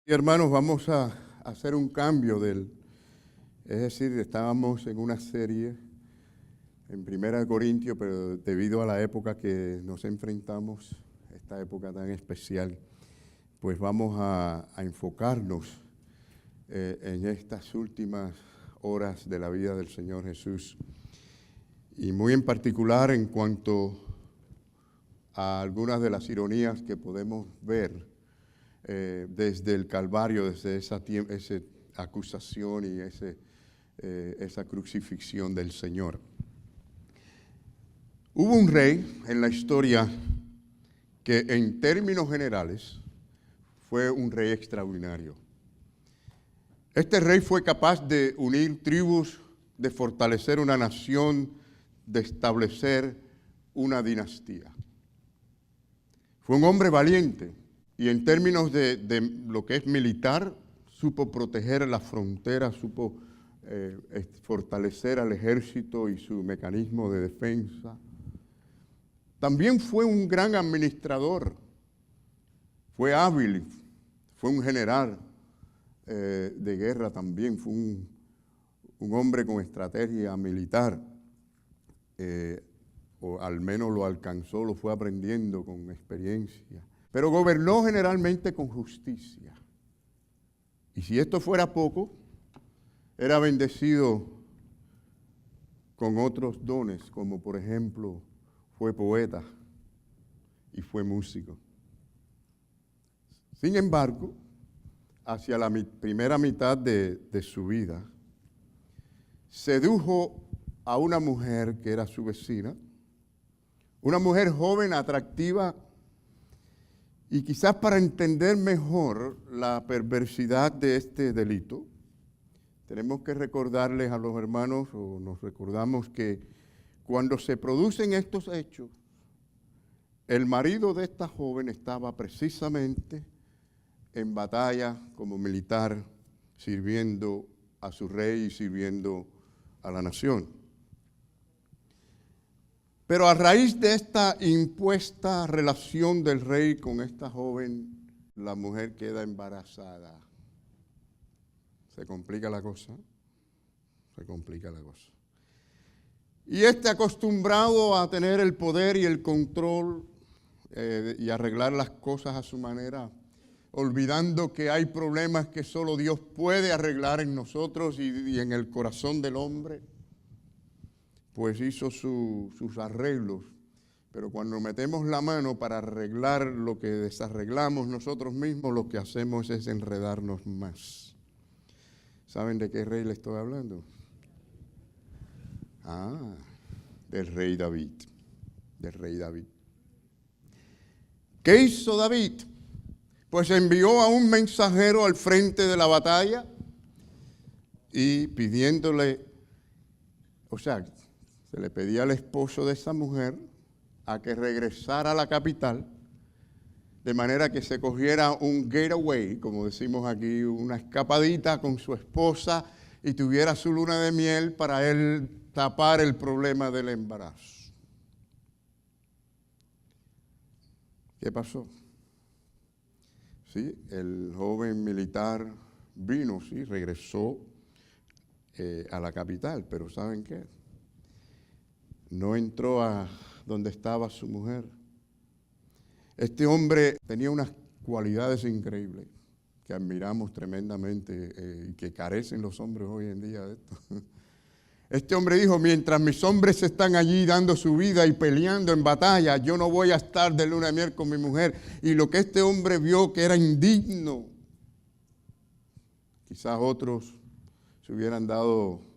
Y hermanos, vamos a hacer un cambio es decir, estábamos en una serie en 1 Corintios, pero debido a la época que nos enfrentamos, esta época tan especial, pues vamos a enfocarnos en estas últimas horas de la vida del Señor Jesús, y muy en particular en cuanto a algunas de las ironías que podemos ver desde el Calvario, desde esa acusación y esa crucifixión del Señor. Hubo un rey en la historia que en términos generales fue un rey extraordinario. Este rey fue capaz de unir tribus, de fortalecer una nación, de establecer una dinastía. Fue un hombre valiente y en términos de lo que es militar, supo proteger la frontera, supo fortalecer al ejército y su mecanismo de defensa. También fue un gran administrador, fue hábil, fue un general de guerra también, fue un hombre con estrategia militar, o al menos lo alcanzó, lo fue aprendiendo con experiencia. Pero gobernó generalmente con justicia. Y si esto fuera poco, era bendecido con otros dones, como por ejemplo, fue poeta y fue músico. Sin embargo, hacia la primera mitad de su vida, sedujo a una mujer que era su vecina, una mujer joven, atractiva, y quizás para entender mejor la perversidad de este delito, tenemos que recordarles a los hermanos, o nos recordamos que cuando se producen estos hechos, el marido de esta joven estaba precisamente en batalla como militar, sirviendo a su rey y sirviendo a la nación. Pero a raíz de esta impuesta relación del rey con esta joven, la mujer queda embarazada. Se complica la cosa, se complica la cosa. Y acostumbrado a tener el poder y el control y arreglar las cosas a su manera, olvidando que hay problemas que solo Dios puede arreglar en nosotros y en el corazón del hombre, pues hizo sus arreglos. Pero cuando metemos la mano para arreglar lo que desarreglamos nosotros mismos, lo que hacemos es enredarnos más. ¿Saben de qué rey le estoy hablando? Del rey David. Del rey David. ¿Qué hizo David? Pues envió a un mensajero al frente de la batalla y pidiéndole, se le pedía al esposo de esa mujer a que regresara a la capital, de manera que se cogiera un getaway, como decimos aquí, una escapadita con su esposa y tuviera su luna de miel para él tapar el problema del embarazo. ¿Qué pasó? Sí, el joven militar vino, sí, regresó a la capital, pero ¿saben qué? No entró a donde estaba su mujer. Este hombre tenía unas cualidades increíbles que admiramos tremendamente y que carecen los hombres hoy en día de esto. Este hombre dijo, mientras mis hombres están allí dando su vida y peleando en batalla, yo no voy a estar de luna de miel con mi mujer. Y lo que este hombre vio que era indigno, quizás otros se hubieran dado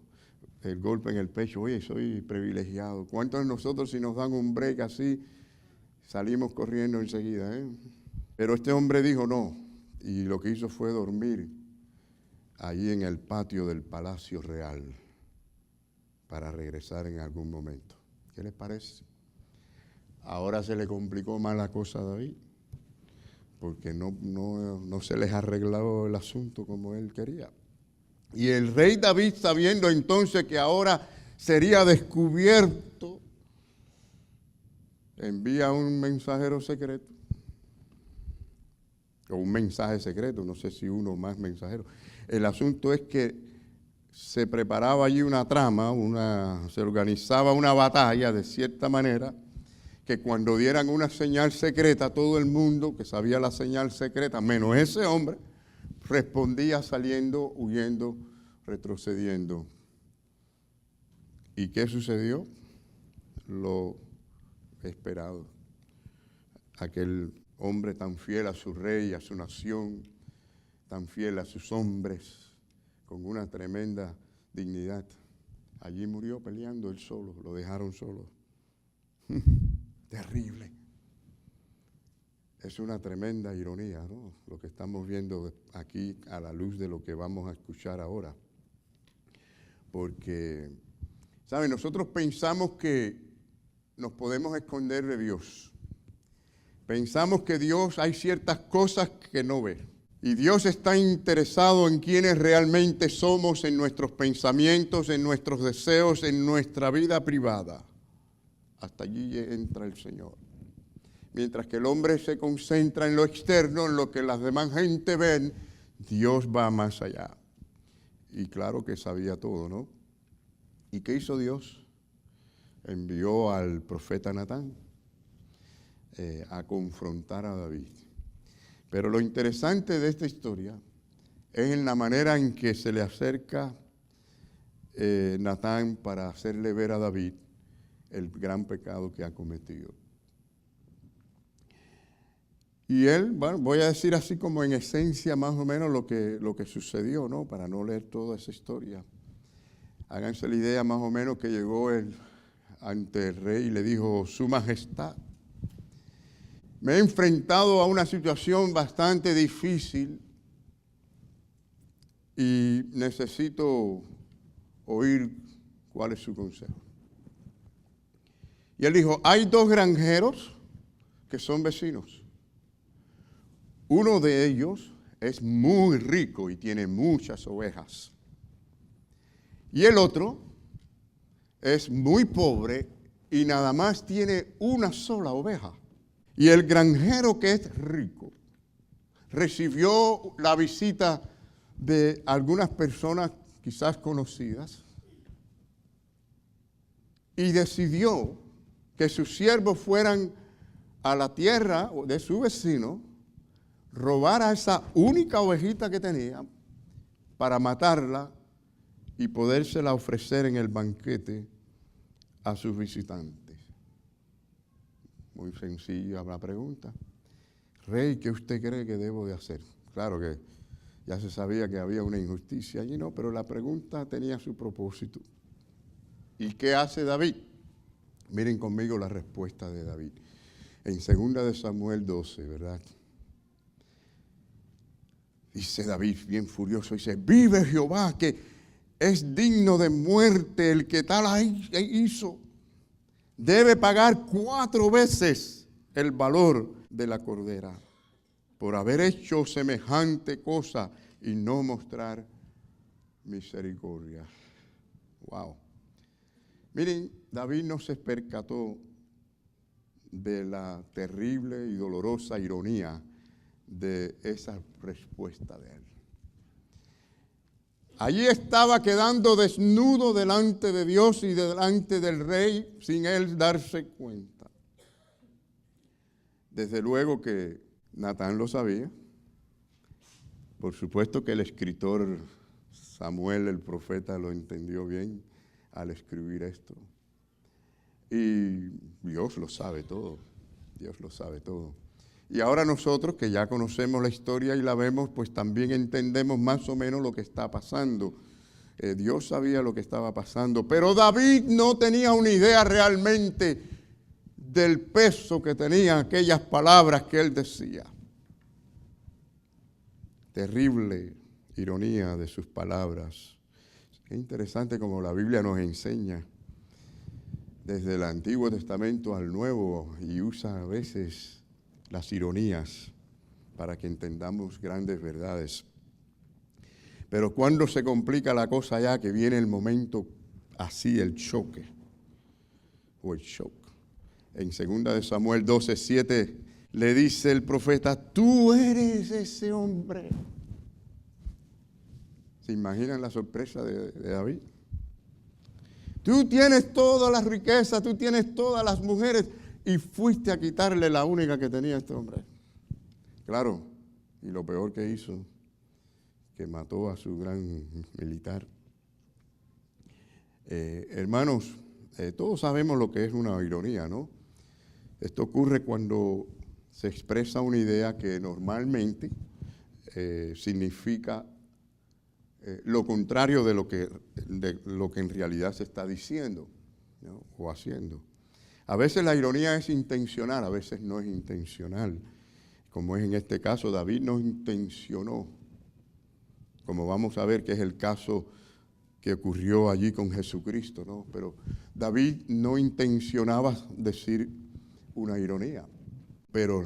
el golpe en el pecho. Oye, soy privilegiado. ¿Cuántos de nosotros, si nos dan un break así, salimos corriendo enseguida? Pero este hombre dijo no, y lo que hizo fue dormir allí en el patio del Palacio Real para regresar en algún momento. ¿Qué les parece? Ahora se le complicó más la cosa a David, porque no se les arregló el asunto como él quería. Y el rey David, sabiendo entonces que ahora sería descubierto, envía un mensajero secreto o un mensaje secreto, no sé si uno o más mensajeros. El asunto es que se preparaba allí una trama, se organizaba una batalla de cierta manera, que cuando dieran una señal secreta, todo el mundo que sabía la señal secreta, menos ese hombre, respondía saliendo, huyendo, retrocediendo. ¿Y qué sucedió? Lo esperado. Aquel hombre tan fiel a su rey, a su nación, tan fiel a sus hombres, con una tremenda dignidad. Allí murió peleando él solo, lo dejaron solo. Terrible. Es una tremenda ironía, ¿no? Lo que estamos viendo aquí a la luz de lo que vamos a escuchar ahora. Porque, ¿saben? Nosotros pensamos que nos podemos esconder de Dios. Pensamos que Dios hay ciertas cosas que no ve. Y Dios está interesado en quienes realmente somos, en nuestros pensamientos, en nuestros deseos, en nuestra vida privada. Hasta allí entra el Señor. Mientras que el hombre se concentra en lo externo, en lo que las demás gente ven, Dios va más allá. Y claro que sabía todo, ¿no? ¿Y qué hizo Dios? Envió al profeta Natán a confrontar a David. Pero lo interesante de esta historia es en la manera en que se le acerca Natán para hacerle ver a David el gran pecado que ha cometido. Y él, bueno, voy a decir así como en esencia más o menos lo que sucedió, ¿no? Para no leer toda esa historia. Háganse la idea más o menos que llegó él ante el rey y le dijo: Su Majestad, me he enfrentado a una situación bastante difícil y necesito oír cuál es su consejo. Y él dijo: hay dos granjeros que son vecinos. Uno de ellos es muy rico y tiene muchas ovejas. Y el otro es muy pobre y nada más tiene una sola oveja. Y el granjero que es rico recibió la visita de algunas personas quizás conocidas y decidió que sus siervos fueran a la tierra de su vecino, robar a esa única ovejita que tenía para matarla y podérsela ofrecer en el banquete a sus visitantes. Muy sencilla la pregunta. Rey, ¿qué usted cree que debo de hacer? Claro que ya se sabía que había una injusticia allí, ¿no? Pero la pregunta tenía su propósito. ¿Y qué hace David? Miren conmigo la respuesta de David. En 2 de Samuel 12, ¿verdad? Dice David, bien furioso, dice: vive Jehová, que es digno de muerte el que tal hizo. Debe pagar 4 veces el valor de la cordera por haber hecho semejante cosa y no mostrar misericordia. Wow. Miren, David no se percató de la terrible y dolorosa ironía de esa respuesta de él. Allí estaba quedando desnudo delante de Dios y delante del rey sin él darse cuenta. Desde luego que Natán lo sabía. Por supuesto que el escritor Samuel, el profeta, lo entendió bien al escribir esto. Y Dios lo sabe todo. Dios lo sabe todo. Y ahora nosotros, que ya conocemos la historia y la vemos, pues también entendemos más o menos lo que está pasando. Dios sabía lo que estaba pasando, pero David no tenía una idea realmente del peso que tenían aquellas palabras que él decía. Terrible ironía de sus palabras. Qué interesante como la Biblia nos enseña desde el Antiguo Testamento al Nuevo y usa a veces las ironías para que entendamos grandes verdades. Pero cuando se complica la cosa ya, que viene el momento así, el choque o el shock. En 2 de Samuel 12:7 le dice el profeta, tú eres ese hombre. ¿Se imaginan la sorpresa de David? Tú tienes todas las riquezas, tú tienes todas las mujeres y fuiste a quitarle la única que tenía este hombre. Claro, y lo peor que hizo, que mató a su gran militar. Hermanos, todos sabemos lo que es una ironía, ¿no? Esto ocurre cuando se expresa una idea que normalmente significa lo contrario de lo que en realidad se está diciendo, ¿no? O haciendo. A veces la ironía es intencional, a veces no es intencional. Como es en este caso, David no intencionó, como vamos a ver que es el caso que ocurrió allí con Jesucristo, ¿no? Pero David no intencionaba decir una ironía, pero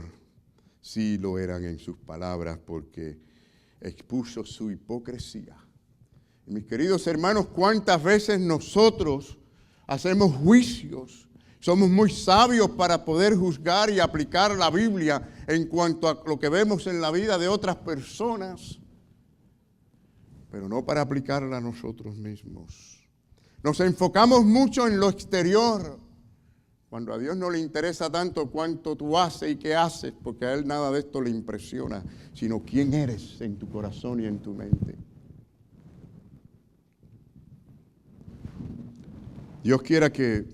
sí lo eran en sus palabras porque expuso su hipocresía. Y mis queridos hermanos, ¿cuántas veces nosotros hacemos juicios? Somos muy sabios para poder juzgar y aplicar la Biblia en cuanto a lo que vemos en la vida de otras personas, pero no para aplicarla a nosotros mismos. Nos enfocamos mucho en lo exterior, cuando a Dios no le interesa tanto cuánto tú haces y qué haces, porque a Él nada de esto le impresiona, sino quién eres en tu corazón y en tu mente. Dios quiera que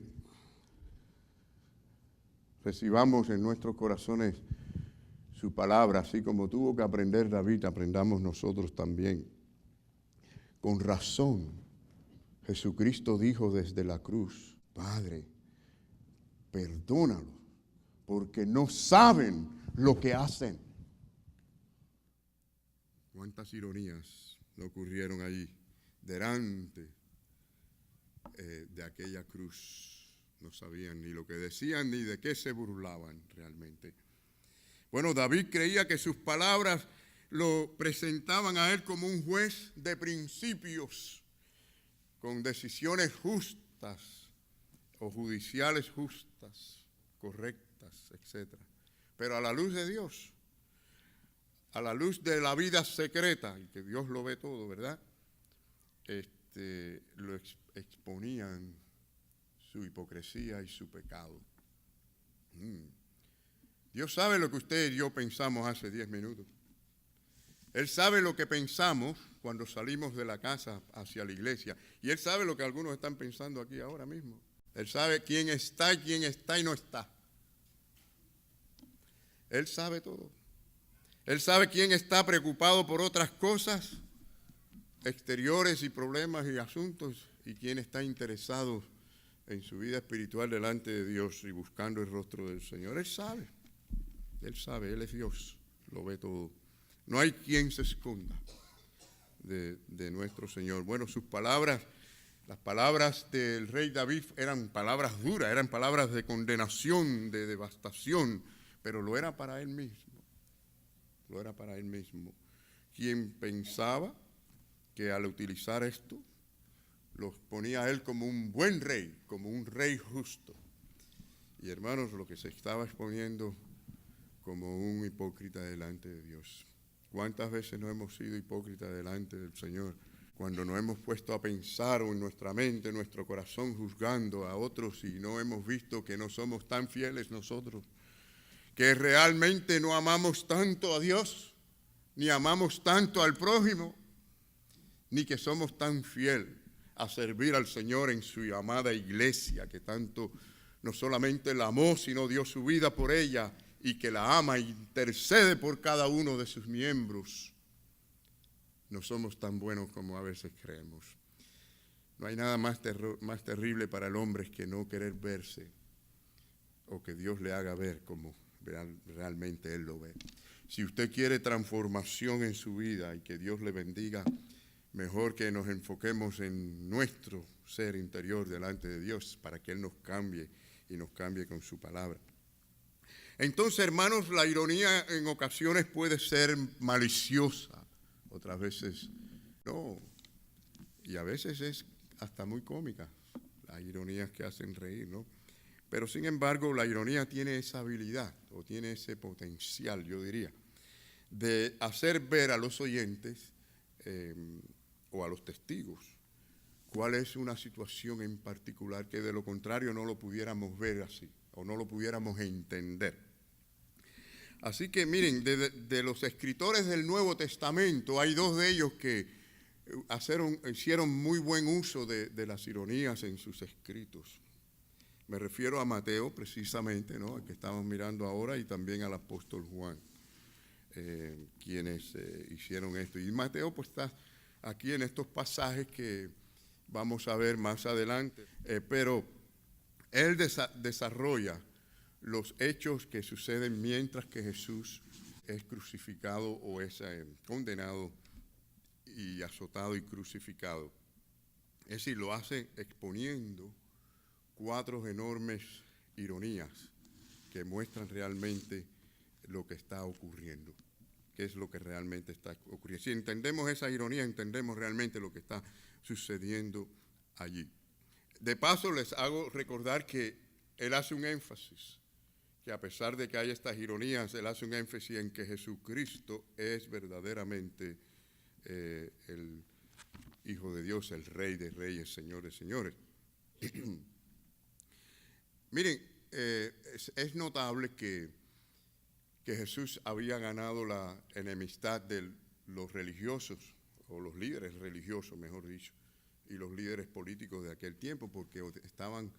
recibamos en nuestros corazones su palabra, así como tuvo que aprender David, aprendamos nosotros también. Con razón, Jesucristo dijo desde la cruz, Padre, perdónalos, porque no saben lo que hacen. ¿Cuántas ironías no ocurrieron allí, delante de aquella cruz? No sabían ni lo que decían ni de qué se burlaban realmente. Bueno, David creía que sus palabras lo presentaban a él como un juez de principios, con decisiones justas o judiciales justas, correctas, etc. Pero a la luz de Dios, a la luz de la vida secreta, y que Dios lo ve todo, ¿verdad? Lo exponían su hipocresía y su pecado. Dios sabe lo que usted y yo pensamos hace 10 minutos. Él sabe lo que pensamos cuando salimos de la casa hacia la iglesia. Y Él sabe lo que algunos están pensando aquí ahora mismo. Él sabe quién está y no está. Él sabe todo. Él sabe quién está preocupado por otras cosas exteriores y problemas y asuntos, y quién está interesado en su vida espiritual delante de Dios y buscando el rostro del Señor. Él sabe, Él es Dios, lo ve todo. No hay quien se esconda de nuestro Señor. Bueno, sus palabras, las palabras del rey David eran palabras duras, eran palabras de condenación, de devastación, pero lo era para él mismo. Lo era para él mismo. Quien pensaba que al utilizar esto, los ponía a él como un buen rey, como un rey justo. Y hermanos, lo que se estaba exponiendo como un hipócrita delante de Dios. ¿Cuántas veces no hemos sido hipócritas delante del Señor? Cuando nos hemos puesto a pensar en nuestra mente, en nuestro corazón, juzgando a otros y no hemos visto que no somos tan fieles nosotros, que realmente no amamos tanto a Dios, ni amamos tanto al prójimo, ni que somos tan fieles a servir al Señor en su amada iglesia, que tanto no solamente la amó, sino dio su vida por ella, y que la ama e intercede por cada uno de sus miembros. No somos tan buenos como a veces creemos. No hay nada más terrible para el hombre que no querer verse, o que Dios le haga ver como realmente Él lo ve. Si usted quiere transformación en su vida y que Dios le bendiga, mejor que nos enfoquemos en nuestro ser interior delante de Dios para que Él nos cambie y nos cambie con su palabra. Entonces, hermanos, la ironía en ocasiones puede ser maliciosa, otras veces no, y a veces es hasta muy cómica, las ironías que hacen reír, ¿no? Pero sin embargo, la ironía tiene esa habilidad, o tiene ese potencial, yo diría, de hacer ver a los oyentes o a los testigos cuál es una situación en particular que de lo contrario no lo pudiéramos ver así, o no lo pudiéramos entender. Así que miren, de los escritores del Nuevo Testamento, hay dos de ellos que hicieron muy buen uso de las ironías en sus escritos. Me refiero a Mateo, precisamente, ¿no?, al que estamos mirando ahora, y también al apóstol Juan, quienes hicieron esto. Y Mateo pues está aquí en estos pasajes que vamos a ver más adelante, pero él desarrolla los hechos que suceden mientras que Jesús es crucificado o es condenado y azotado y crucificado. Es decir, lo hace exponiendo 4 enormes ironías que muestran realmente lo que está ocurriendo, qué es lo que realmente está ocurriendo. Si entendemos esa ironía, entendemos realmente lo que está sucediendo allí. De paso, les hago recordar que él hace un énfasis, que a pesar de que hay estas ironías, él hace un énfasis en que Jesucristo es verdaderamente el Hijo de Dios, el Rey de Reyes, Señor de Señores. Miren, es notable que Jesús había ganado la enemistad de los religiosos, o los líderes religiosos, mejor dicho, y los líderes políticos de aquel tiempo, porque estaban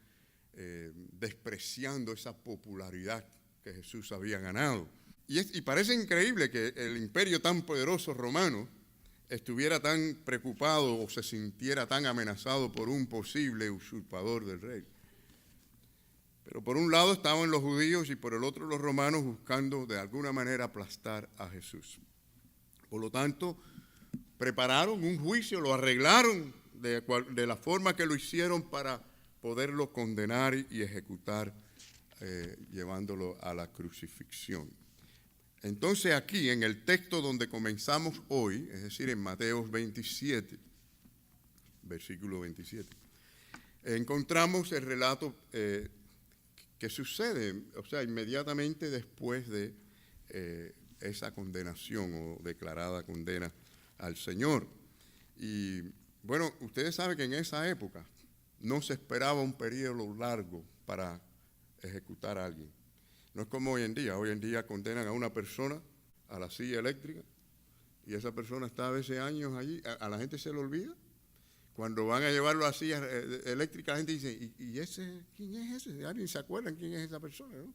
despreciando esa popularidad que Jesús había ganado. Y parece increíble que el imperio tan poderoso romano estuviera tan preocupado o se sintiera tan amenazado por un posible usurpador del rey. Pero por un lado estaban los judíos y por el otro los romanos buscando de alguna manera aplastar a Jesús. Por lo tanto, prepararon un juicio, lo arreglaron de la forma que lo hicieron para poderlo condenar y ejecutar, llevándolo a la crucifixión. Entonces aquí, en el texto donde comenzamos hoy, es decir, en Mateo 27, versículo 27, encontramos el relato que sucede, o sea, inmediatamente después de esa condenación o declarada condena al Señor. Y bueno, ustedes saben que en esa época no se esperaba un periodo largo para ejecutar a alguien. No es como hoy en día condenan a una persona a la silla eléctrica y esa persona está a veces años allí, a la gente se le olvida. Cuando van a llevarlo a sillas eléctricas, la gente dice, ¿y ese quién es ese? ¿Alguien se acuerda quién es esa persona, no?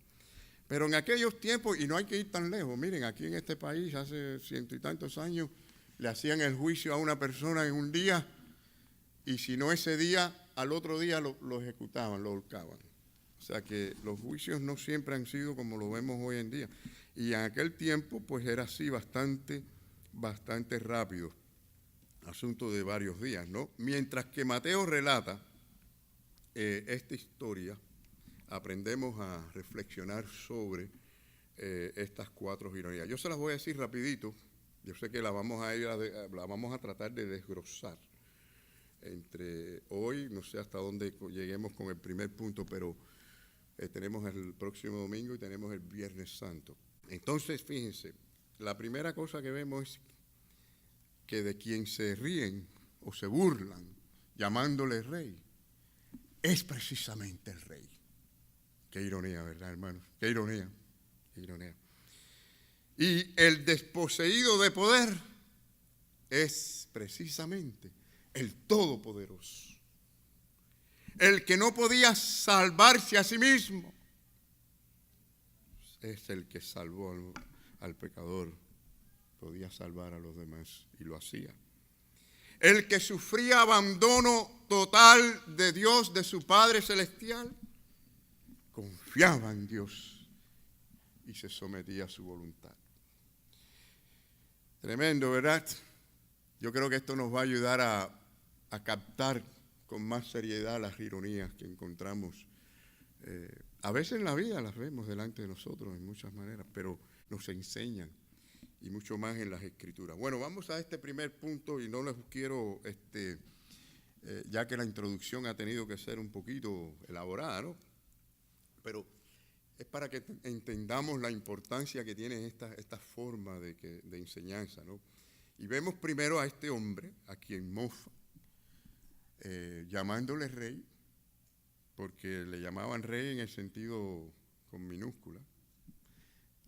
Pero en aquellos tiempos, y no hay que ir tan lejos, miren, aquí en este país hace 100 y tantos años le hacían el juicio a una persona en un día y si no ese día, al otro día lo ejecutaban, lo ahorcaban. O sea que los juicios no siempre han sido como lo vemos hoy en día. Y en aquel tiempo pues era así bastante rápido, asunto de varios días, ¿no? Mientras que Mateo relata esta historia, aprendemos a reflexionar sobre estas 4 ironías. Yo se las voy a decir rapidito, yo sé que la vamos a tratar de desglosar entre hoy, no sé hasta dónde lleguemos con el primer punto, pero tenemos el próximo domingo y tenemos el Viernes Santo. Entonces, fíjense, la primera cosa que vemos es que de quien se ríen o se burlan llamándole rey, es precisamente el rey. Qué ironía, ¿verdad, hermanos? Qué ironía, qué ironía. Y el desposeído de poder es precisamente el Todopoderoso. El que no podía salvarse a sí mismo es el que salvó al pecador. Podía salvar a los demás y lo hacía. El que sufría abandono total de Dios, de su Padre Celestial, confiaba en Dios y se sometía a su voluntad. Tremendo, ¿verdad? Yo creo que esto nos va a ayudar a captar con más seriedad las ironías que encontramos. A veces en la vida las vemos delante de nosotros en muchas maneras, pero nos enseñan, y mucho más en las Escrituras. Bueno, vamos a este primer punto y no les quiero, ya que la introducción ha tenido que ser un poquito elaborada, ¿no? pero es para que entendamos la importancia que tiene esta forma de enseñanza, ¿no? Y vemos primero a este hombre, a quien mofa, llamándole rey, porque le llamaban rey en el sentido con minúscula.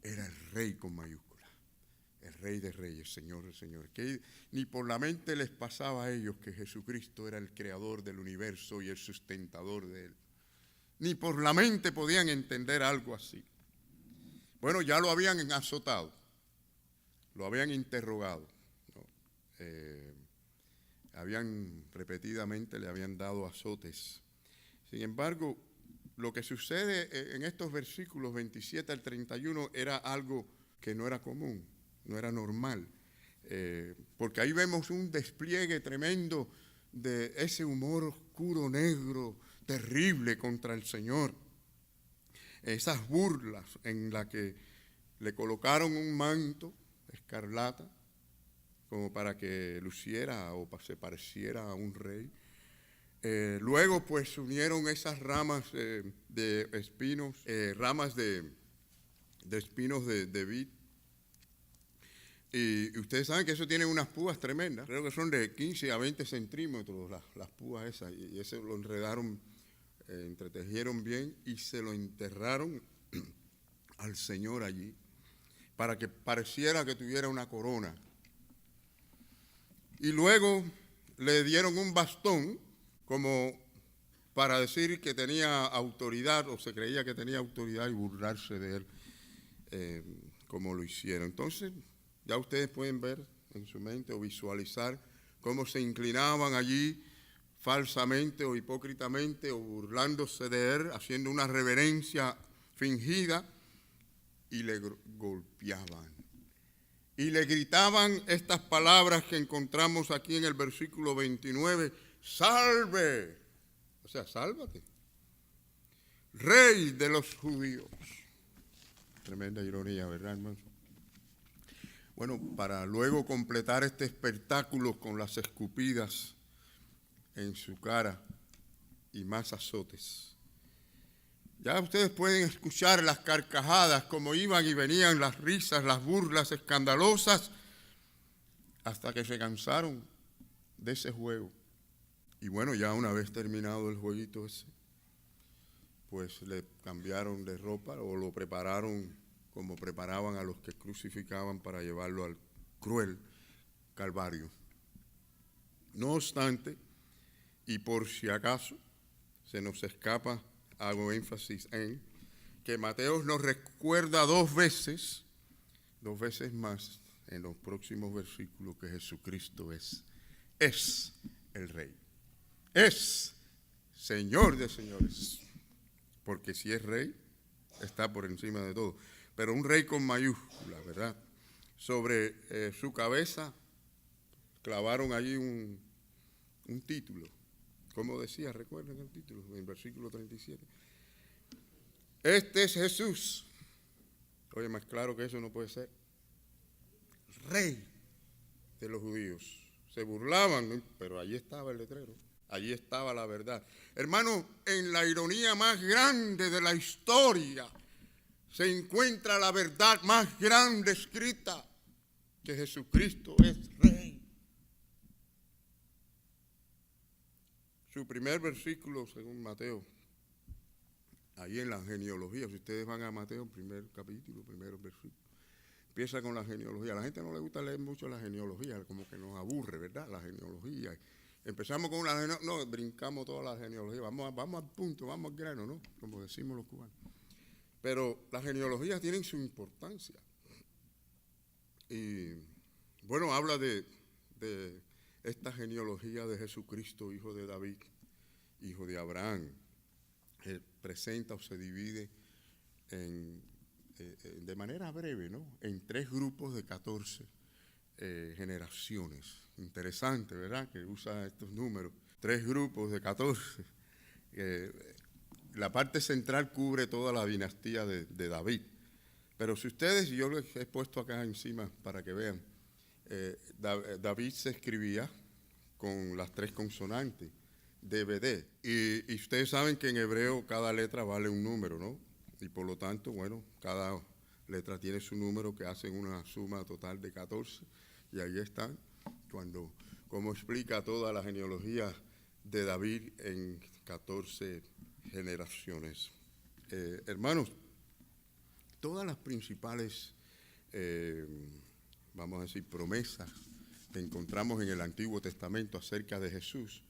Era el rey con mayúscula, el rey de reyes, señor de señores. Que ni por la mente les pasaba a ellos que Jesucristo era el creador del universo y el sustentador de él. Ni por la mente podían entender algo así. Bueno, ya lo habían azotado, lo habían interrogado, ¿no? Repetidamente le habían dado azotes. Sin embargo, lo que sucede en estos versículos 27 al 31 era algo que no era común, no era normal, porque ahí vemos un despliegue tremendo de ese humor oscuro, negro, terrible contra el Señor. Esas burlas en las que le colocaron un manto escarlata como para que luciera o se pareciera a un rey. Luego pues unieron esas ramas de espinos, ramas de espinos de vid. Y ustedes saben que eso tiene unas púas tremendas, creo que son de 15 a 20 centímetros las púas esas, y eso lo enredaron, entretejieron bien y se lo enterraron al Señor allí, para que pareciera que tuviera una corona. Y luego le dieron un bastón, como para decir que tenía autoridad, o se creía que tenía autoridad, y burlarse de él, como lo hicieron. Entonces, ya ustedes pueden ver en su mente o visualizar cómo se inclinaban allí falsamente o hipócritamente o burlándose de él, haciendo una reverencia fingida, y le golpeaban. Y le gritaban estas palabras que encontramos aquí en el versículo 29, ¡salve! O sea, sálvate, Rey de los judíos. Tremenda ironía, ¿verdad, hermano? Bueno, para luego completar este espectáculo con las escupidas en su cara y más azotes. Ya ustedes pueden escuchar las carcajadas, como iban y venían las risas, las burlas escandalosas, hasta que se cansaron de ese juego. Y bueno, ya una vez terminado el jueguito ese, pues le cambiaron de ropa o lo prepararon como preparaban a los que crucificaban para llevarlo al cruel Calvario. No obstante, y por si acaso se nos escapa, hago énfasis en que Mateo nos recuerda dos veces más en los próximos versículos, que Jesucristo es el Rey, es Señor de señores, porque si es Rey, está por encima de todo, pero un Rey con mayúscula, ¿verdad? Sobre su cabeza clavaron allí un título. Como decía, recuerden el título, en el versículo 37. Este es Jesús. Oye, más claro que eso no puede ser. Rey de los judíos. Se burlaban, ¿no? Pero allí estaba el letrero. Allí estaba la verdad. Hermano, en la ironía más grande de la historia se encuentra la verdad más grande escrita, que Jesucristo es Rey. Su primer versículo, según Mateo, ahí en la genealogía, si ustedes van a Mateo, primer capítulo, primer versículo, empieza con la genealogía. A la gente no le gusta leer mucho la genealogía, como que nos aburre, ¿verdad? La genealogía. Empezamos con una genealogía, no, brincamos toda la genealogía, vamos al punto, vamos al grano, ¿no? Como decimos los cubanos. Pero las genealogías tienen su importancia. Y bueno, habla de esta genealogía de Jesucristo, hijo de David, hijo de Abraham. Presenta o se divide de manera breve, ¿no?, en 3 grupos de 14 generaciones. Interesante, ¿verdad?, que usa estos números. 3 grupos de 14. La parte central cubre toda la dinastía de David. Pero si ustedes, yo les he puesto acá encima para que vean, David se escribía con las 3 consonantes, DVD. Y ustedes saben que en hebreo cada letra vale un número, ¿no? y por lo tanto, bueno, cada letra tiene su número que hacen una suma total de 14 y ahí están, como explica toda la genealogía de David en 14 generaciones. Hermanos, todas las principales, vamos a decir, promesas que encontramos en el Antiguo Testamento acerca de Jesús,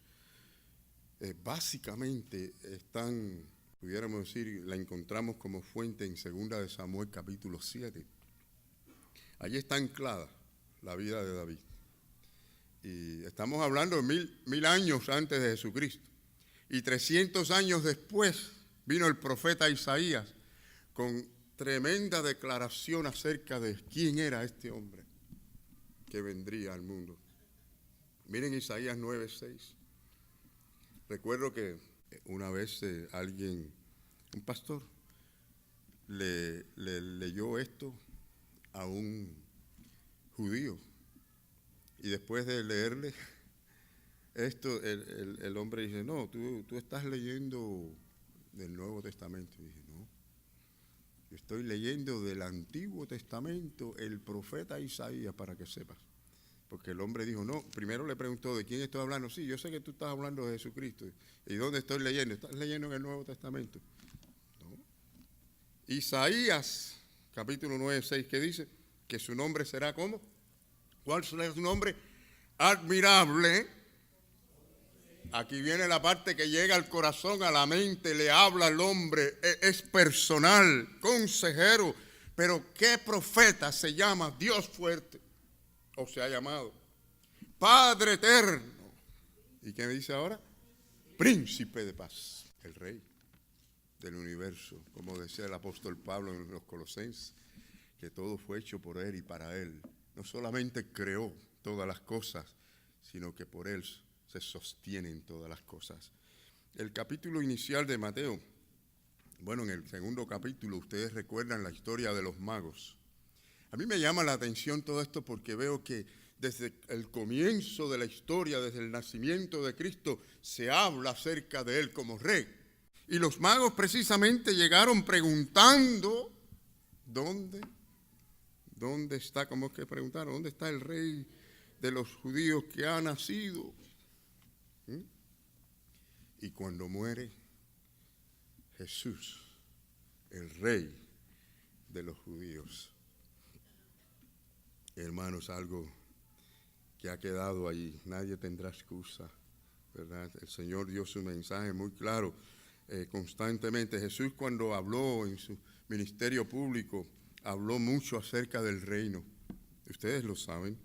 básicamente están, pudiéramos decir, la encontramos como fuente en 2 de Samuel capítulo 7. Allí está anclada la vida de David. Y estamos hablando de mil años antes de Jesucristo. Y 300 años después vino el profeta Isaías con tremenda declaración acerca de quién era este hombre que vendría al mundo. Miren Isaías 9:6. Recuerdo que una vez un pastor, le leyó esto a un judío. Y después de leerle esto, el hombre dice, no, tú estás leyendo del Nuevo Testamento. Y dije, no, yo estoy leyendo del Antiguo Testamento, el profeta Isaías, para que sepas. Porque el hombre dijo, no, primero le preguntó, ¿de quién estoy hablando? Sí, yo sé que tú estás hablando de Jesucristo. ¿Y dónde estoy leyendo? ¿Estás leyendo en el Nuevo Testamento? No. Isaías, capítulo 9:6, ¿qué dice? Que su nombre será ¿cómo? ¿Cuál será su nombre? Admirable. Aquí viene la parte que llega al corazón, a la mente, le habla al hombre, es personal, consejero. Pero ¿qué profeta se llama Dios fuerte? O se ha llamado Padre eterno. ¿Y qué me dice ahora? Príncipe de paz, el rey del universo, como decía el apóstol Pablo en los Colosenses, que todo fue hecho por él y para él. No solamente creó todas las cosas, sino que por él se sostienen todas las cosas. El capítulo inicial de Mateo, bueno, en el segundo capítulo ustedes recuerdan la historia de los magos. A mí me llama la atención todo esto porque veo que desde el comienzo de la historia, desde el nacimiento de Cristo, se habla acerca de él como rey. Y los magos precisamente llegaron preguntando, ¿dónde está? ¿Cómo es que preguntaron? ¿Dónde está el rey de los judíos que ha nacido? Y cuando muere Jesús, el rey de los judíos, hermanos, algo que ha quedado ahí, nadie tendrá excusa, ¿verdad? El Señor dio su mensaje muy claro, constantemente. Jesús, cuando habló en su ministerio público, habló mucho acerca del reino. Ustedes lo saben.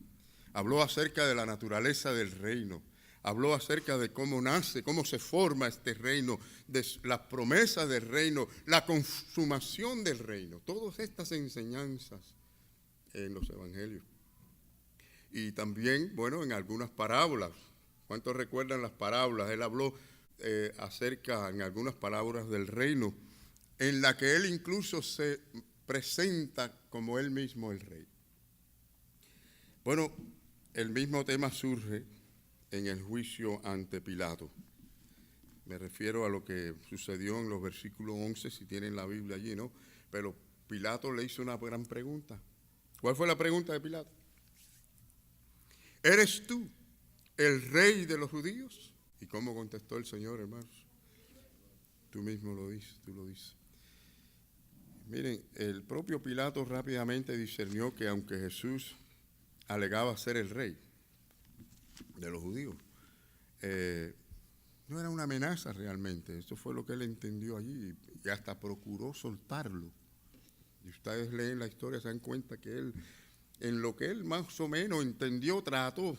Habló acerca de la naturaleza del reino. Habló acerca de cómo nace, cómo se forma este reino, de las promesas del reino, la consumación del reino. Todas estas enseñanzas en los evangelios. Y también, bueno, en algunas parábolas. ¿Cuántos recuerdan las parábolas? Él habló acerca, en algunas palabras, del reino, en la que él incluso se presenta como él mismo el rey. Bueno, el mismo tema surge en el juicio ante Pilato. Me refiero a lo que sucedió en los versículos 11, si tienen la Biblia allí, ¿no? Pero Pilato le hizo una gran pregunta. ¿Cuál fue la pregunta de Pilato? ¿Eres tú el rey de los judíos? ¿Y cómo contestó el Señor, hermanos? Tú mismo lo dices, tú lo dices. Miren, el propio Pilato rápidamente discernió que aunque Jesús alegaba ser el rey de los judíos, no era una amenaza realmente. Eso fue lo que él entendió allí y hasta procuró soltarlo. Y ustedes leen la historia, se dan cuenta que él, en lo que él más o menos entendió, trató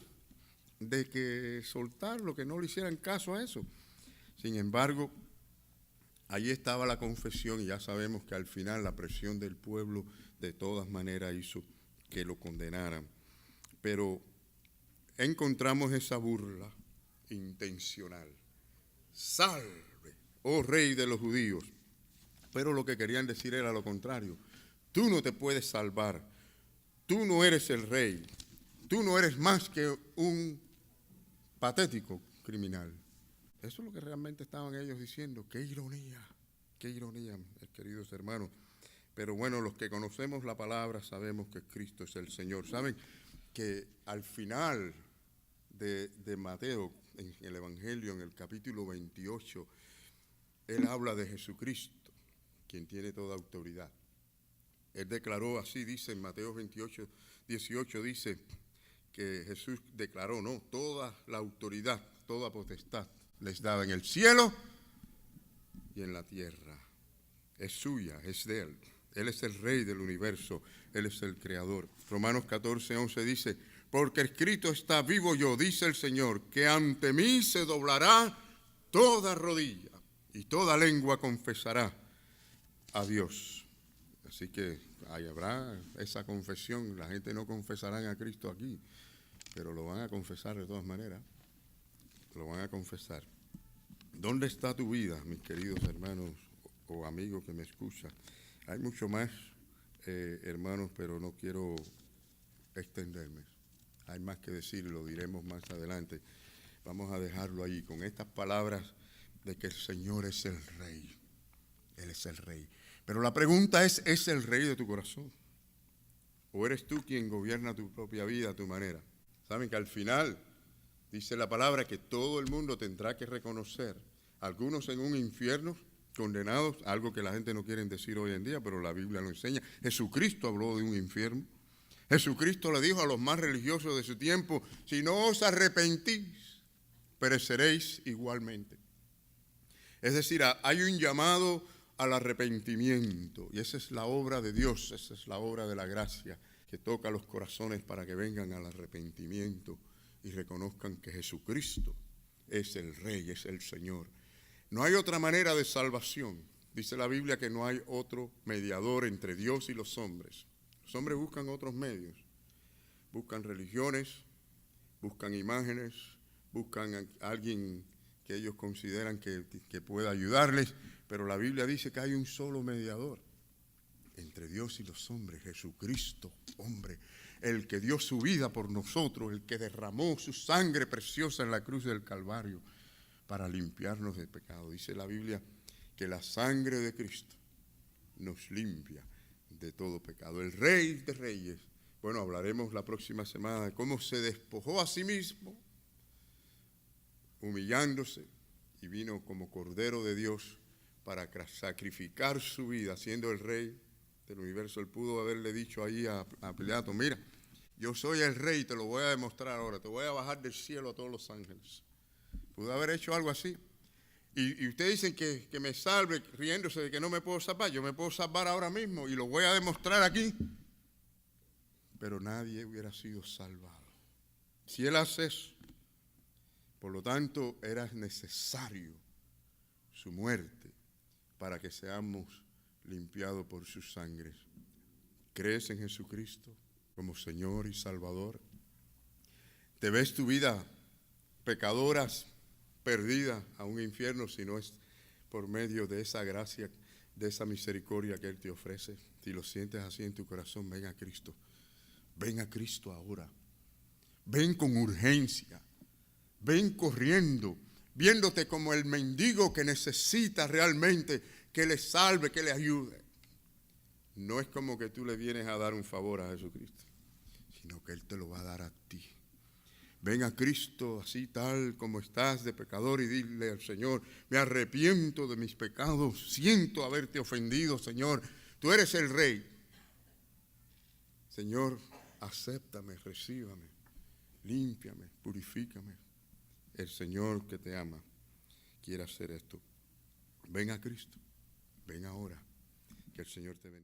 de que soltarlo, que no le hicieran caso a eso. Sin embargo, allí estaba la confesión y ya sabemos que al final la presión del pueblo de todas maneras hizo que lo condenaran. Pero encontramos esa burla intencional. Salve, oh rey de los judíos. Pero lo que querían decir era lo contrario. Tú no te puedes salvar. Tú no eres el rey. Tú no eres más que un patético criminal. Eso es lo que realmente estaban ellos diciendo. Qué qué ironía, queridos hermanos. Pero bueno, los que conocemos la palabra sabemos que Cristo es el Señor. Saben que al final de Mateo, en el Evangelio, en el capítulo 28, él habla de Jesucristo, quien tiene toda autoridad. Él declaró así, dice en Mateo 28, 18, dice que Jesús declaró, no, toda la autoridad, toda potestad les dada en el cielo y en la tierra. Es suya, es de Él. Él es el Rey del universo, Él es el Creador. Romanos 14, 11 dice, porque escrito está, vivo yo, dice el Señor, que ante mí se doblará toda rodilla y toda lengua confesará a Dios. Así que ahí habrá esa confesión. La gente no confesará a Cristo aquí, pero lo van a confesar de todas maneras. Lo van a confesar. ¿Dónde está tu vida, mis queridos hermanos o amigos que me escuchan? Hay mucho más, hermanos, pero no quiero extenderme. Hay más que decir, lo diremos más adelante. Vamos a dejarlo ahí con estas palabras de que el Señor es el Rey. Él es el Rey. Pero la pregunta ¿es el Rey de tu corazón? ¿O eres tú quien gobierna tu propia vida a tu manera? Saben que al final dice la palabra que todo el mundo tendrá que reconocer, algunos en un infierno, condenados, algo que la gente no quiere decir hoy en día, pero la Biblia lo enseña. Jesucristo habló de un infierno. Jesucristo le dijo a los más religiosos de su tiempo, si no os arrepentís, pereceréis igualmente. Es decir, hay un llamado al arrepentimiento, y esa es la obra de Dios, esa es la obra de la gracia, que toca los corazones para que vengan al arrepentimiento y reconozcan que Jesucristo es el Rey, es el Señor. No hay otra manera de salvación. Dice la Biblia que no hay otro mediador entre Dios y los hombres. Los hombres buscan otros medios. Buscan religiones, buscan imágenes, buscan a alguien que ellos consideran que pueda ayudarles. Pero la Biblia dice que hay un solo mediador entre Dios y los hombres, Jesucristo, hombre, el que dio su vida por nosotros, el que derramó su sangre preciosa en la cruz del Calvario para limpiarnos de pecado. Dice la Biblia que la sangre de Cristo nos limpia de todo pecado. El Rey de Reyes, bueno, hablaremos la próxima semana de cómo se despojó a sí mismo, humillándose, y vino como Cordero de Dios para sacrificar su vida, siendo el Rey del universo. Él pudo haberle dicho ahí a Pilato, mira, yo soy el Rey, te lo voy a demostrar ahora, te voy a bajar del cielo a todos los ángeles. Pudo haber hecho algo así. Y ustedes dicen que me salve, riéndose de que no me puedo salvar. Yo me puedo salvar ahora mismo y lo voy a demostrar aquí. Pero nadie hubiera sido salvado. Si Él hace eso, por lo tanto, era necesario su muerte para que seamos limpiados por su sangre. ¿Crees en Jesucristo como Señor y Salvador? ¿Te ves tu vida pecadora, perdida a un infierno, si no es por medio de esa gracia, de esa misericordia que Él te ofrece? Si lo sientes así en tu corazón, ven a Cristo. Ven a Cristo ahora. Ven con urgencia. Ven corriendo, viéndote como el mendigo que necesita realmente que le salve, que le ayude. No es como que tú le vienes a dar un favor a Jesucristo, sino que Él te lo va a dar a ti. Ven a Cristo así tal como estás de pecador y dile al Señor, me arrepiento de mis pecados, siento haberte ofendido, Señor, tú eres el Rey. Señor, acéptame, recíbame, límpiame, purifícame. El Señor que te ama quiere hacer esto. Ven a Cristo, ven ahora, que el Señor te bendiga.